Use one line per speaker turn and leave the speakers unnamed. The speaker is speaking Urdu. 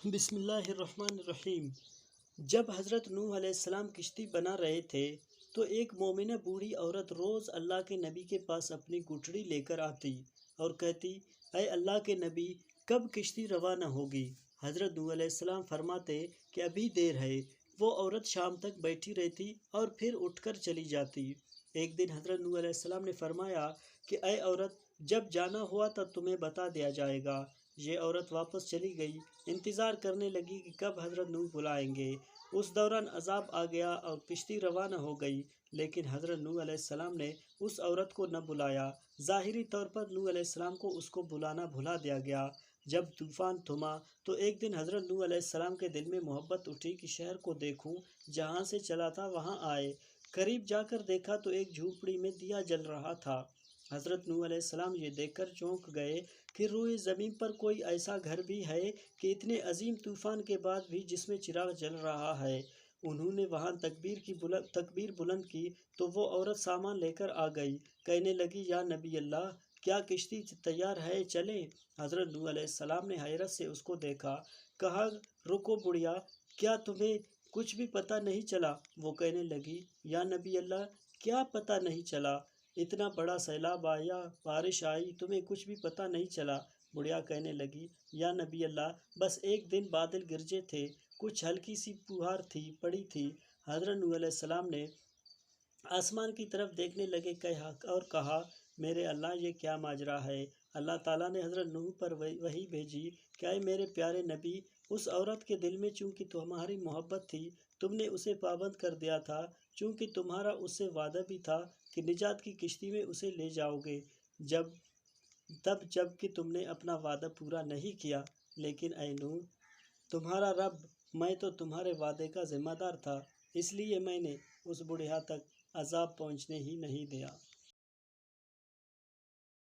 بسم اللہ الرحمن الرحیم۔ جب حضرت نوح علیہ السلام کشتی بنا رہے تھے تو ایک مومنہ بوڑھی عورت روز اللہ کے نبی کے پاس اپنی گٹھڑی لے کر آتی اور کہتی، اے اللہ کے نبی، کب کشتی روانہ ہوگی؟ حضرت نوح علیہ السلام فرماتے کہ ابھی دیر ہے۔ وہ عورت شام تک بیٹھی رہتی اور پھر اٹھ کر چلی جاتی۔ ایک دن حضرت نوح علیہ السلام نے فرمایا کہ اے عورت، جب جانا ہوا تو تمہیں بتا دیا جائے گا۔ یہ عورت واپس چلی گئی، انتظار کرنے لگی کہ کب حضرت نوح بلائیں گے۔ اس دوران عذاب آ گیا اور کشتی روانہ ہو گئی، لیکن حضرت نوح علیہ السلام نے اس عورت کو نہ بلایا۔ ظاہری طور پر نوح علیہ السلام کو اس کو بلانا بھلا دیا گیا۔ جب طوفان تھما تو ایک دن حضرت نوح علیہ السلام کے دل میں محبت اٹھی کہ شہر کو دیکھوں، جہاں سے چلا تھا وہاں آئے۔ قریب جا کر دیکھا تو ایک جھونپڑی میں دیا جل رہا تھا۔ حضرت نوح علیہ السلام یہ دیکھ کر چونک گئے کہ روئے زمین پر کوئی ایسا گھر بھی ہے کہ اتنے عظیم طوفان کے بعد بھی جس میں چراغ جل رہا ہے۔ انہوں نے وہاں تکبیر بلند کی تو وہ عورت سامان لے کر آ گئی، کہنے لگی، یا نبی اللہ، کیا کشتی تیار ہے، چلیں؟ حضرت نوح علیہ السلام نے حیرت سے اس کو دیکھا، کہا، رکو بڑھیا، کیا تمہیں کچھ بھی پتہ نہیں چلا؟ وہ کہنے لگی، یا نبی اللہ، کیا پتہ نہیں چلا؟ اتنا بڑا سیلاب آیا، بارش آئی، تمہیں کچھ بھی پتہ نہیں چلا؟ بڑھیا کہنے لگی، یا نبی اللہ، بس ایک دن بادل گرجے تھے، کچھ ہلکی سی پھوہار پڑی تھی۔ حضرت نوح علیہ السلام نے آسمان کی طرف دیکھنے لگے اور کہا، میرے اللہ، یہ کیا ماجرا ہے؟ اللہ تعالیٰ نے حضرت نوح پر وحی بھیجی کہ اے میرے پیارے نبی، اس عورت کے دل میں چونکہ تمہاری محبت تھی، تم نے اسے پابند کر دیا تھا، چونکہ تمہارا اس سے وعدہ بھی تھا کہ نجات کی کشتی میں اسے لے جاؤ گے، جب کہ تم نے اپنا وعدہ پورا نہیں کیا۔ لیکن اے نوح، تمہارا رب، میں تو تمہارے وعدے کا ذمہ دار تھا، اس لیے میں نے اس بڑھیا تک عذاب پہنچنے ہی نہیں دیا۔